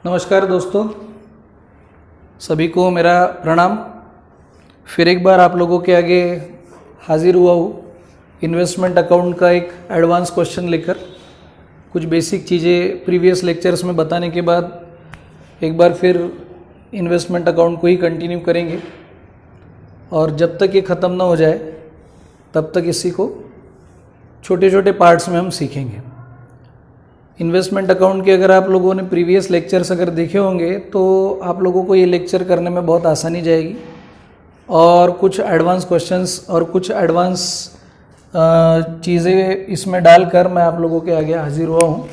नमस्कार दोस्तों, सभी को मेरा प्रणाम। फिर एक बार आप लोगों के आगे हाजिर हुआ हूँ इन्वेस्टमेंट अकाउंट का एक एडवांस क्वेश्चन लेकर। कुछ बेसिक चीज़ें प्रीवियस लेक्चर्स में बताने के बाद एक बार फिर इन्वेस्टमेंट अकाउंट को ही कंटिन्यू करेंगे और जब तक ये ख़त्म ना हो जाए तब तक इसी को छोटे छोटे पार्ट्स में हम सीखेंगे। इन्वेस्टमेंट अकाउंट के अगर आप लोगों ने प्रीवियस लेक्चर्स अगर देखे होंगे तो आप लोगों को ये लेक्चर करने में बहुत आसानी जाएगी और कुछ एडवांस क्वेश्चंस और कुछ एडवांस चीज़ें इसमें डालकर मैं आप लोगों के आगे हाजिर हुआ हूँ।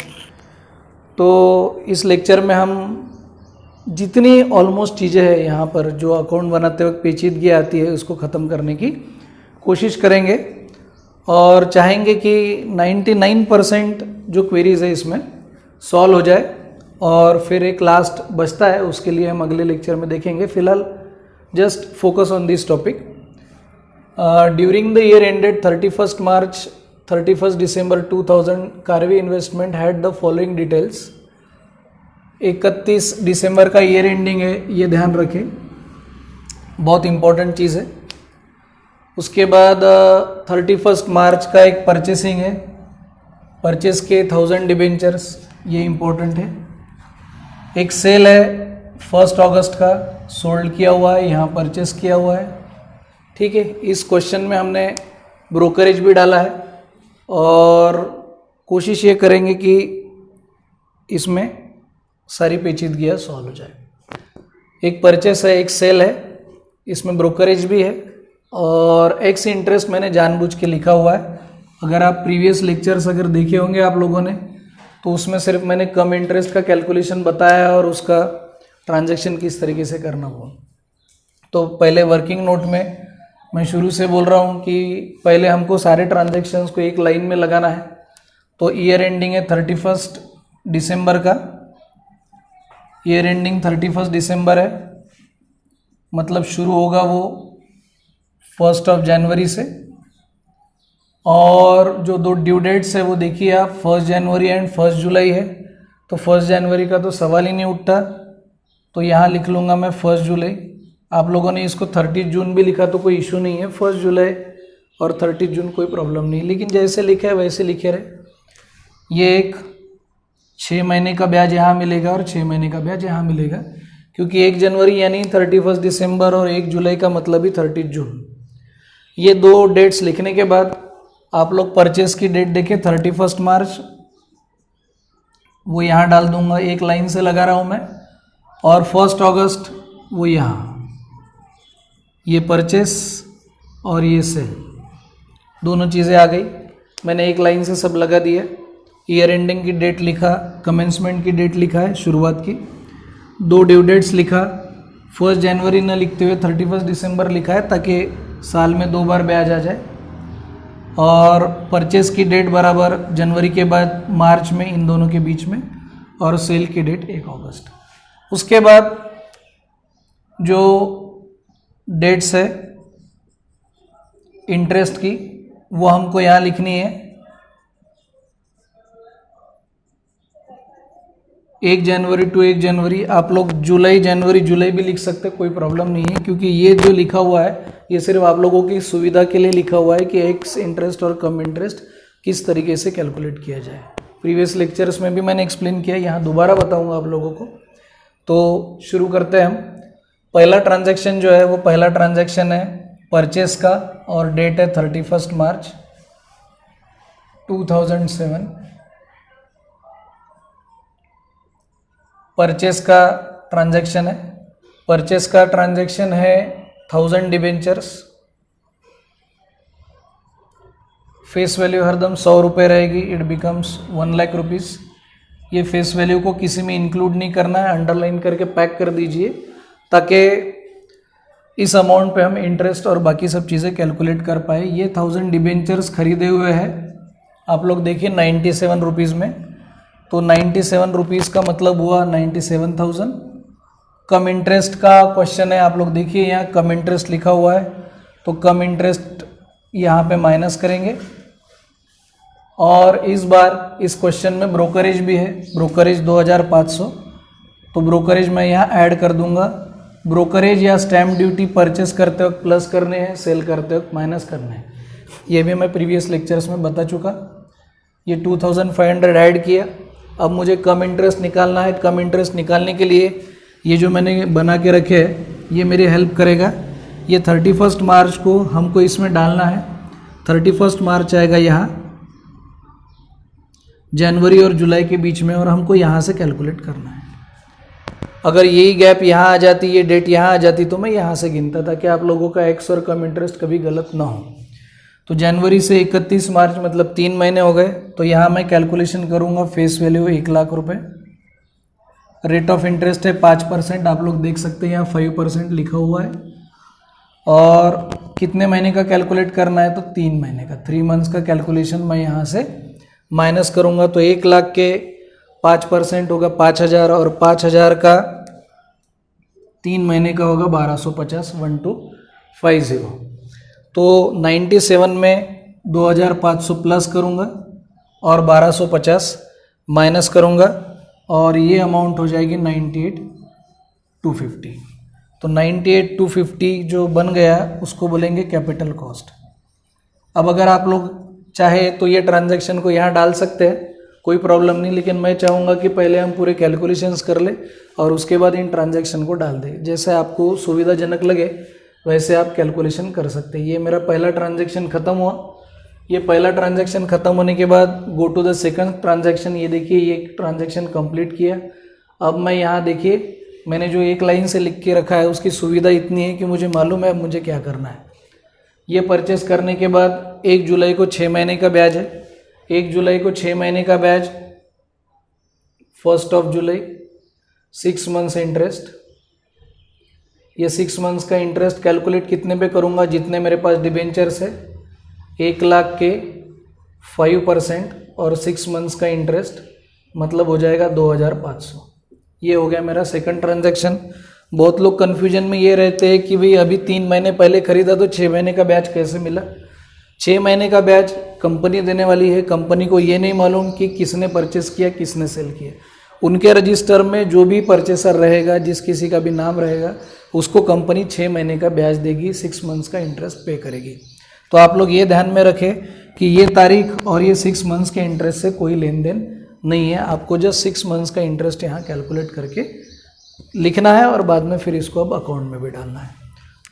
तो इस लेक्चर में हम जितनी ऑलमोस्ट चीज़ें हैं यहाँ पर जो अकाउंट बनाते वक्त पेचीदगी आती है उसको ख़त्म करने की कोशिश करेंगे और चाहेंगे कि 99% जो क्वेरीज है इसमें सॉल्व हो जाए और फिर एक लास्ट बचता है उसके लिए हम अगले लेक्चर में देखेंगे। फिलहाल just focus on this topic. During the year ended 31st March 31st December 2000 Karvy investment had the following details. 31 दिसंबर का ईयर एंडिंग है, ये ध्यान रखें, बहुत इंपॉर्टेंट चीज़ है। उसके बाद 31 मार्च का एक परचेसिंग है, परचेस के 1000 डिबेंचर्स, ये इम्पोर्टेंट है। एक सेल है 1 अगस्त का, सोल्ड किया हुआ है, यहाँ परचेस किया हुआ है। ठीक है, इस क्वेश्चन में हमने ब्रोकरेज भी डाला है और कोशिश ये करेंगे कि इसमें सारी पेचीदगियाँ सॉल्व हो जाए। एक परचेस है, एक सेल है, इसमें ब्रोकरेज भी है और एक्स इंटरेस्ट मैंने जानबूझ के लिखा हुआ है। अगर आप प्रीवियस लेक्चर्स अगर देखे होंगे आप लोगों ने तो उसमें सिर्फ मैंने कम इंटरेस्ट का कैलकुलेशन बताया और उसका ट्रांजैक्शन किस तरीके से करना हुआ। तो पहले वर्किंग नोट में मैं शुरू से बोल रहा हूँ कि पहले हमको सारे ट्रांजैक्शंस को एक लाइन में लगाना है। तो ईयर एंडिंग है 31 दिसंबर का, ईयर एंडिंग 31 दिसंबर है, मतलब शुरू होगा वो 1 जनवरी से और जो दो ड्यू डेट्स है वो देखिए आप 1 जनवरी एंड 1 जुलाई है। तो 1 जनवरी का तो सवाल ही नहीं उठता, तो यहाँ लिख लूँगा मैं 1 जुलाई। आप लोगों ने इसको 30 जून भी लिखा तो कोई इशू नहीं है, 1 जुलाई और 30 जून कोई प्रॉब्लम नहीं, लेकिन जैसे लिखा है वैसे लिखे रहे। ये एक 6 महीने का ब्याज यहाँ मिलेगा और 6 महीने का ब्याज यहाँ मिलेगा, क्योंकि 1 जनवरी यानी 31 दिसंबर और 1 जुलाई का मतलब ही 30 जून। ये दो डेट्स लिखने के बाद आप लोग परचेस की डेट देखें 31 मार्च, वो यहाँ डाल दूंगा, एक लाइन से लगा रहा हूँ मैं, और 1 अगस्त वो यहाँ, ये परचेस और ये सेल, दोनों चीज़ें आ गई। मैंने एक लाइन से सब लगा दिया। ईयर एंडिंग की डेट लिखा, कमेंसमेंट की डेट लिखा है शुरुआत की, दो ड्यू डेट्स लिखा, 1 जनवरी न लिखते हुए 31 दिसंबर लिखा है ताकि साल में 2 बार ब्याज आ जाए, और परचेस की डेट बराबर जनवरी के बाद मार्च में, इन दोनों के बीच में, और सेल की डेट 1 अगस्त। उसके बाद जो डेट्स है इंटरेस्ट की वो हमको यहाँ लिखनी है। 1 जनवरी टू 1 जनवरी, आप लोग जुलाई जनवरी जुलाई भी लिख सकते, कोई प्रॉब्लम नहीं है, क्योंकि ये जो लिखा हुआ है ये सिर्फ आप लोगों की सुविधा के लिए लिखा हुआ है कि एक्स इंटरेस्ट और कम इंटरेस्ट किस तरीके से कैलकुलेट किया जाए। प्रीवियस लेक्चर्स में भी मैंने एक्सप्लेन किया, यहाँ दोबारा बताऊँगा आप लोगों को। तो शुरू करते हैं हम। पहला ट्रांजैक्शन जो है वो पहला ट्रांजैक्शन है परचेस का और डेट है 31 मार्च 2007। परचेस का ट्रांजैक्शन है, परचेस का ट्रांजैक्शन है 1000 डिबेंचर्स। फेस वैल्यू हरदम 100 रुपये रहेगी, इट बिकम्स 1 लाख रुपीज़। ये फेस वैल्यू को किसी में इंक्लूड नहीं करना है, अंडरलाइन करके पैक कर दीजिए ताकि इस अमाउंट पे हम इंटरेस्ट और बाकी सब चीज़ें कैलकुलेट कर पाए। ये 1000 डिबेंचर्स खरीदे हुए हैं, आप लोग देखिए 97 रुपीज़ में, तो 97 रुपीज़ का मतलब हुआ 97,000। कम इंटरेस्ट का क्वेश्चन है, आप लोग देखिए यहाँ कम इंटरेस्ट लिखा हुआ है, तो कम इंटरेस्ट यहाँ पे माइनस करेंगे और इस बार इस क्वेश्चन में ब्रोकरेज भी है, ब्रोकरेज 2500, तो ब्रोकरेज मैं यहाँ ऐड कर दूंगा। ब्रोकरेज या स्टैम्प ड्यूटी परचेस करते वक्त प्लस करने हैं, सेल करते वक्त माइनस करने हैं। ये भी मैं प्रीवियस लेक्चर्स में बता चुका। ये 2500 ऐड किया। अब मुझे कम इंटरेस्ट निकालना है। कम इंटरेस्ट निकालने के लिए ये जो मैंने बना के रखे है ये मेरी हेल्प करेगा। ये 31 मार्च को हमको इसमें डालना है। 31 मार्च आएगा यहाँ जनवरी और जुलाई के बीच में, और हमको यहाँ से कैलकुलेट करना है। अगर यही गैप यहाँ आ जाती, ये डेट यहाँ आ जाती, तो मैं यहाँ से गिनता ताकि आप लोगों का एक्स और कम इंटरेस्ट कभी गलत ना हो। तो जनवरी से 31 मार्च मतलब 3 महीने हो गए। तो यहाँ मैं कैलकुलेशन करूँगा। फेस वैल्यू 1 लाख रुपए, रेट ऑफ इंटरेस्ट है 5%, आप लोग देख सकते हैं यहाँ 5% लिखा हुआ है। और कितने महीने का कैलकुलेट करना है, तो 3 महीने का, 3 मंथ्स का कैलकुलेशन मैं यहाँ से माइनस करूँगा। तो 1 लाख के 5% होगा 5000, और 5000 का 3 महीने का होगा 1250, 1250। तो 97 में 2500 प्लस करूँगा और 1250 माइनस करूँगा, और ये अमाउंट हो जाएगी 98,250। तो 98,250 जो बन गया उसको बोलेंगे कैपिटल कॉस्ट। अब अगर आप लोग चाहे तो ये ट्रांजैक्शन को यहाँ डाल सकते हैं, कोई प्रॉब्लम नहीं, लेकिन मैं चाहूँगा कि पहले हम पूरे कैलकुलेशंस कर ले और उसके बाद इन ट्रांजैक्शन को डाल दें। जैसे आपको सुविधाजनक लगे वैसे आप कैलकुलेशन कर सकते हैं। ये मेरा पहला ट्रांजैक्शन ख़त्म हुआ। ये पहला ट्रांजैक्शन ख़त्म होने के बाद go to the second transaction. ये देखिए ये ट्रांजैक्शन कंप्लीट किया। अब मैं यहाँ देखिए मैंने जो एक लाइन से लिख के रखा है उसकी सुविधा इतनी है कि मुझे मालूम है अब मुझे क्या करना है। ये परचेस करने के बाद 1 जुलाई को 6 महीने का ब्याज है। 1 जुलाई को 6 महीने का ब्याज, 1 जुलाई 6 मंथ्स इंटरेस्ट। ये 6 मंथ्स का इंटरेस्ट कैलकुलेट कितने पे करूँगा, जितने मेरे पास डिबेंचर्स है 1 लाख के 5% और 6 मंथ्स का इंटरेस्ट मतलब हो जाएगा 2500। ये हो गया मेरा सेकंड ट्रांजैक्शन। बहुत लोग कन्फ्यूजन में ये रहते हैं कि भाई अभी 3 महीने पहले खरीदा तो 6 महीने का ब्याज कैसे मिला। 6 महीने का ब्याज कंपनी देने वाली है। कंपनी को ये नहीं मालूम कि किसने परचेस किया किसने सेल किया। उनके रजिस्टर में जो भी परचेसर रहेगा, जिस किसी का भी नाम रहेगा, उसको कंपनी 6 महीने का ब्याज देगी, 6 मंथ्स का इंटरेस्ट पे करेगी। तो आप लोग ये ध्यान में रखें कि ये तारीख और ये 6 मंथ्स के इंटरेस्ट से कोई लेन देन नहीं है। आपको जस्ट 6 मंथ्स का इंटरेस्ट यहाँ कैलकुलेट करके लिखना है और बाद में फिर इसको अब अकाउंट में भी डालना है।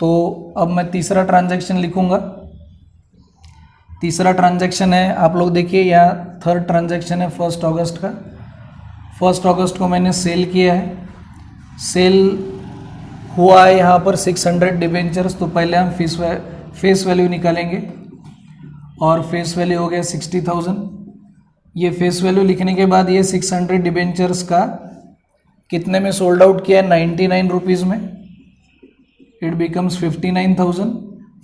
तो अब मैं तीसरा ट्रांजैक्शन लिखूँगा। तीसरा ट्रांजैक्शन है, आप लोग देखिए यहाँ थर्ड ट्रांजैक्शन है 1 अगस्त का। 1 अगस्त को मैंने सेल किया है। सेल हुआ है यहाँ पर 600 डिबेंचर्स। तो पहले हम फेस वैल्यू निकालेंगे और फेस वैल्यू हो गया 60,000। ये फेस वैल्यू लिखने के बाद ये 600 डिबेंचर्स का कितने में सोल्ड आउट किया है, 99 रुपीज़ में। It becomes 59,000।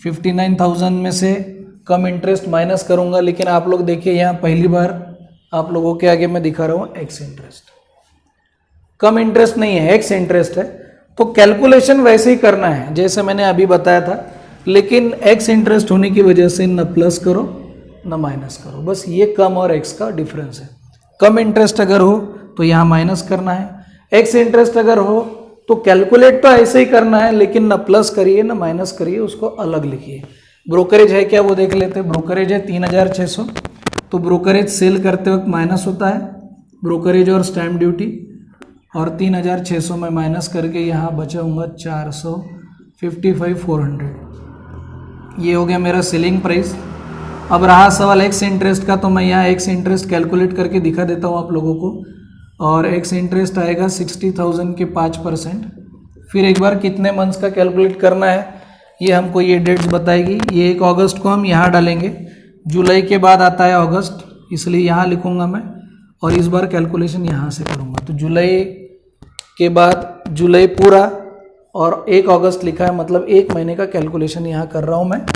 59,000 में से कम इंटरेस्ट माइनस करूंगा, लेकिन आप लोग देखिए यहाँ पहली बार आप लोगों के आगे मैं दिखा रहा हूँ एक्स इंटरेस्ट। कम इंटरेस्ट नहीं है, एक्स इंटरेस्ट है। तो कैलकुलेशन वैसे ही करना है जैसे मैंने अभी बताया था, लेकिन एक्स इंटरेस्ट होने की वजह से न प्लस करो न माइनस करो। बस ये कम और एक्स का डिफरेंस है। कम इंटरेस्ट अगर हो तो यहाँ माइनस करना है, एक्स इंटरेस्ट अगर हो तो कैलकुलेट तो ऐसे ही करना है, लेकिन न प्लस करिए न माइनस करिए, उसको अलग लिखिए। ब्रोकरेज है क्या वो देख लेते हैं। ब्रोकरेज है 3600। तो ब्रोकरेज सेल करते वक्त माइनस होता है, ब्रोकरेज और स्टैम्प ड्यूटी, और 3600 में माइनस करके यहाँ बचा होगा 455,400। ये हो गया मेरा सेलिंग प्राइस। अब रहा सवाल एक्स इंटरेस्ट का, तो मैं यहाँ एक्स इंटरेस्ट कैलकुलेट करके दिखा देता हूँ आप लोगों को। और एक्स इंटरेस्ट आएगा 60,000 के 5%। फिर एक बार कितने मंथ्स का कैलकुलेट करना है ये हमको ये डेट्स बताएगी। ये 1 अगस्त को हम यहाँ डालेंगे, जुलाई के बाद आता है अगस्त, इसलिए यहाँ लिखूँगा मैं, और इस बार कैलकुलेशन यहाँ से करूँगा। तो जुलाई के बाद जुलाई पूरा और 1 अगस्त लिखा है, मतलब 1 महीने का कैलकुलेशन यहाँ कर रहा हूँ मैं।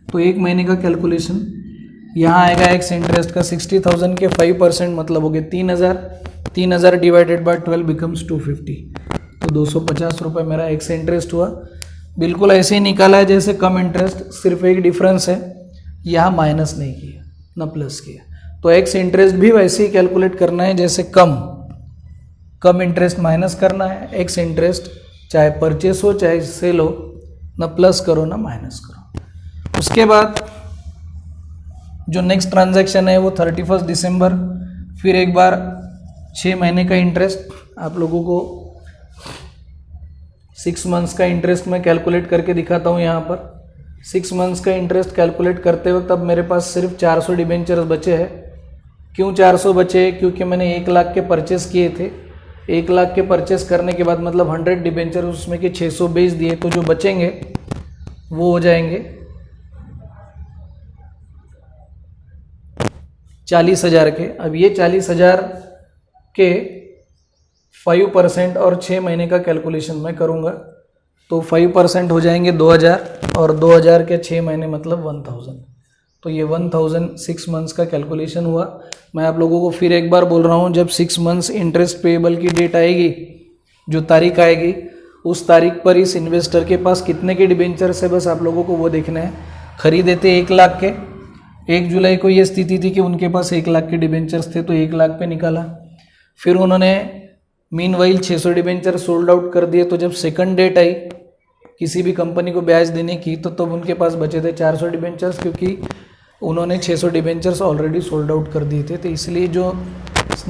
तो 1 महीने का कैलकुलेशन यहाँ आएगा एक्स इंटरेस्ट का 60,000 के 5% मतलब हो गए 3,000। 3,000 डिवाइडेड बाय 12 बिकम्स 250। तो 250 रुपये मेरा एक्स इंटरेस्ट हुआ। बिल्कुल ऐसे ही निकाला है जैसे कम इंटरेस्ट, सिर्फ एक डिफरेंस है, यहाँ माइनस नहीं किया न प्लस किया। तो एक्स इंटरेस्ट भी वैसे ही कैलकुलेट करना है जैसे कम कम इंटरेस्ट माइनस करना है, एक्स इंटरेस्ट चाहे परचेस हो चाहे सेल हो, ना प्लस करो ना माइनस करो। उसके बाद जो नेक्स्ट ट्रांजैक्शन है वो 31 दिसंबर, फिर एक बार 6 महीने का इंटरेस्ट आप लोगों को 6 मंथ्स का इंटरेस्ट मैं कैलकुलेट करके दिखाता हूँ। यहाँ पर 6 मंथ्स का इंटरेस्ट कैलकुलेट करते वक्त अब मेरे पास सिर्फ 400 डिबेंचर्स बचे हैं। क्यों 400 बचे? क्योंकि मैंने 1 लाख के परचेस किए थे। 1 लाख के परचेस करने के बाद मतलब 100 डिबेंचर उसमें के 600 बेच दिए, तो जो बचेंगे वो हो जाएंगे 40,000 के। अब ये 40,000 के 5% और 6 महीने का कैलकुलेशन मैं करूँगा, तो 5% हो जाएंगे 2,000 और 2,000 के 6 महीने मतलब 1,000। तो ये 1,000 6 मंथ्स का कैलकुलेशन हुआ। मैं आप लोगों को फिर एक बार बोल रहा हूँ, जब 6 मंथ्स इंटरेस्ट पेएबल की डेट आएगी, जो तारीख आएगी, उस तारीख पर इस इन्वेस्टर के पास कितने के डिबेंचर्स है बस आप लोगों को वो देखना है। खरीदे थे 1 लाख के, 1 जुलाई को ये स्थिति थी कि उनके पास 1 लाख के डिबेंचर्स थे, तो 1 लाख पे निकाला। फिर उन्होंने मीनवाइल 600 डिबेंचर सोल्ड आउट कर दिए। तो जब सेकंड डेट आई किसी भी कंपनी को ब्याज देने की, तो तब उनके पास बचे थे 400 डिबेंचर्स, क्योंकि उन्होंने 600 डिबेंचर्स ऑलरेडी सोल्ड आउट कर दिए थे। तो इसलिए जो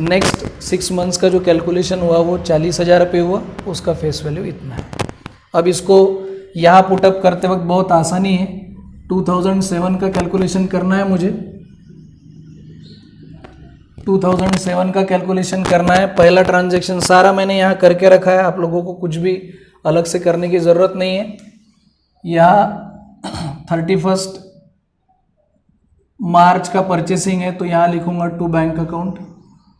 नेक्स्ट 6 मंथ्स का जो कैलकुलेशन हुआ वो 40,000 पे हुआ, उसका फेस वैल्यू इतना है। अब इसको यहाँ पुटअप करते वक्त बहुत आसानी है। 2007 का कैलकुलेशन करना है मुझे, 2007 का कैलकुलेशन करना है। पहला ट्रांजैक्शन सारा मैंने यहाँ करके रखा है, आप लोगों को कुछ भी अलग से करने की ज़रूरत नहीं है। यहाँ 31 मार्च का परचेसिंग है, तो यहाँ लिखूंगा टू बैंक अकाउंट।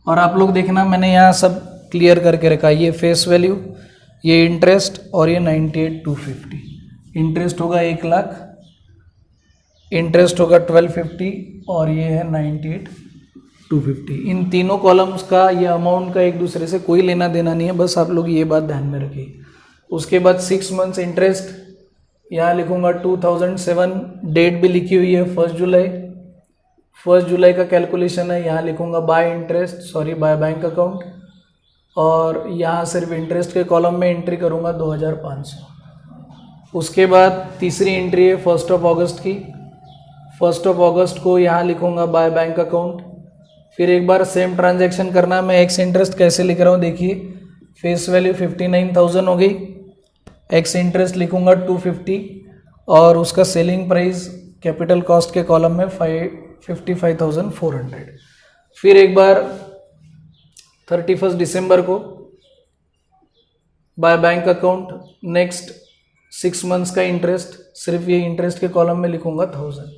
और आप लोग देखना मैंने यहाँ सब क्लियर करके रखा है। ये फेस वैल्यू, ये इंटरेस्ट और ये 98,250। इंटरेस्ट होगा 1 लाख, इंटरेस्ट होगा 1250 और ये है 98,250। इन तीनों कॉलम्स का ये अमाउंट का एक दूसरे से कोई लेना देना नहीं है, बस आप लोग ये बात ध्यान में रखिए। उसके बाद 6 मंथ्स इंटरेस्ट यहाँ लिखूंगा 2007, डेट भी लिखी हुई है 1 जुलाई। 1 जुलाई का कैलकुलेशन है, यहाँ लिखूंगा bye interest, sorry by bank account, और यहाँ सिर्फ इंटरेस्ट के कॉलम में एंट्री करूँगा 2,500। उसके बाद तीसरी एंट्री है 1 अगस्त की। 1 अगस्त को यहाँ लिखूंगा बाय बैंक अकाउंट। फिर एक बार सेम ट्रांजैक्शन करना है। मैं एक्स इंटरेस्ट कैसे लिख रहा हूँ देखिए, फेस वैल्यू 59,000 हो गई, एक्स इंटरेस्ट लिखूंगा 250 और उसका सेलिंग प्राइस कैपिटल कॉस्ट के कॉलम में 55,400। फिर एक बार 31 दिसंबर को by bank account, next 6 months का इंटरेस्ट, सिर्फ ये इंटरेस्ट के कॉलम में लिखूंगा 1000।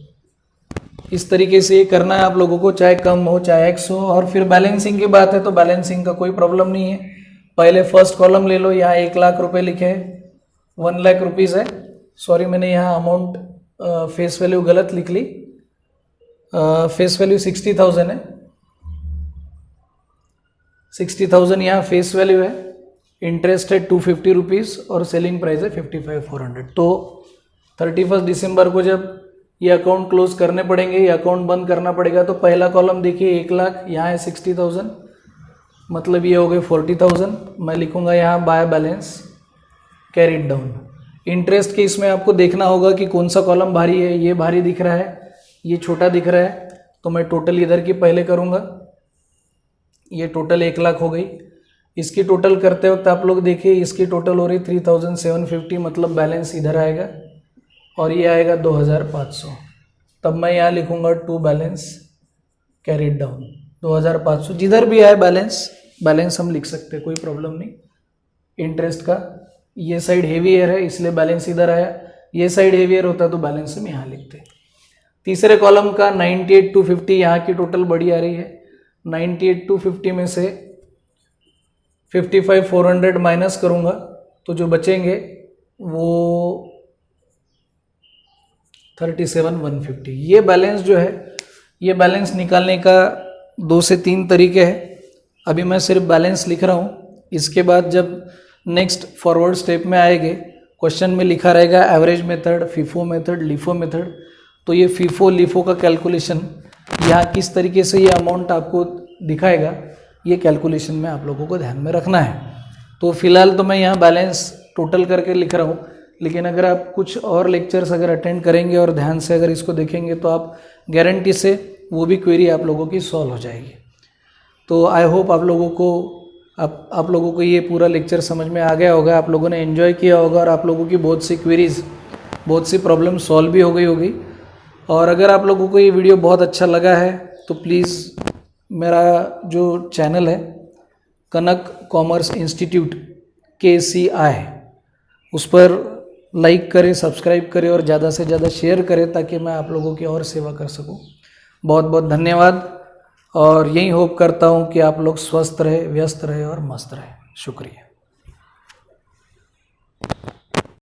इस तरीके से ये करना है आप लोगों को, चाहे कम हो चाहे एक्स हो। और फिर बैलेंसिंग की बात है तो बैलेंसिंग का कोई प्रॉब्लम नहीं है। पहले फर्स्ट कॉलम ले लो, यहाँ 1 लाख रुपए लिखे हैं, 1 लाख रुपीज़ है, सॉरी मैंने यहाँ अमाउंट फेस वैल्यू गलत लिख ली, फेस वैल्यू 60,000 है, 60,000 यहाँ फेस वैल्यू है, इंटरेस्ट है 250 रुपीज़ और सेलिंग प्राइस है 55,400। तो 31 दिसंबर को जब ये अकाउंट क्लोज करने पड़ेंगे, ये अकाउंट बंद करना पड़ेगा, तो पहला कॉलम देखिए 1 लाख, यहाँ है 60,000, मतलब ये हो गए 40,000। मैं लिखूंगा यहाँ by balance carried down. Interest के इसमें आपको देखना होगा कि कौन सा कॉलम भारी है। ये भारी दिख रहा है, ये छोटा दिख रहा है, तो मैं टोटल इधर की पहले करूँगा। ये टोटल 1 लाख हो गई। इसकी टोटल करते वक्त आप लोग देखिए, इसकी टोटल हो रही 3,750, मतलब बैलेंस इधर आएगा और ये आएगा 2,500। तब मैं यहाँ लिखूंगा टू बैलेंस कैरिड डाउन 2,500। जिधर भी आए बैलेंस हम लिख सकते हैं, कोई प्रॉब्लम नहीं। इंटरेस्ट का ये साइड हेवियर है इसलिए बैलेंस इधर आया, ये साइड हेवियर होता तो बैलेंस हम यहाँ लिखते। तीसरे कॉलम का 98,250, यहाँ की टोटल बड़ी आ रही है। 98,250 में से 55,400 माइनस करूँगा तो जो बचेंगे वो 37,150। ये बैलेंस जो है, ये बैलेंस निकालने का 2 से 3 तरीके हैं। अभी मैं सिर्फ बैलेंस लिख रहा हूँ। इसके बाद जब नेक्स्ट फॉरवर्ड स्टेप में आएंगे, क्वेश्चन में लिखा रहेगा average method, FIFO method, LIFO method. तो ये फीफो लिफो का कैलकुलेशन यहाँ किस तरीके से ये अमाउंट आपको दिखाएगा, ये कैलकुलेशन में आप लोगों को ध्यान में रखना है। तो फिलहाल तो मैं यहाँ बैलेंस टोटल करके लिख रहा हूँ, लेकिन अगर आप कुछ और लेक्चर्स अगर अटेंड करेंगे और ध्यान से अगर इसको देखेंगे तो आप गारंटी से वो भी क्वेरी आप लोगों की सॉल्व हो जाएगी। तो आई होप आप लोगों को ये पूरा लेक्चर समझ में आ गया होगा, आप लोगों ने एंजॉय किया होगा और आप लोगों की बहुत सी क्वेरीज, बहुत सी प्रॉब्लम सॉल्व भी हो गई होगी। और अगर आप लोगों को ये वीडियो बहुत अच्छा लगा है तो प्लीज़ मेरा जो चैनल है कनक कॉमर्स इंस्टीट्यूट KCI, उस पर लाइक करें, सब्सक्राइब करें और ज़्यादा से ज़्यादा शेयर करें ताकि मैं आप लोगों की और सेवा कर सकूं। बहुत बहुत धन्यवाद और यही होप करता हूं कि आप लोग स्वस्थ रहे, व्यस्त रहे और मस्त रहे। शुक्रिया।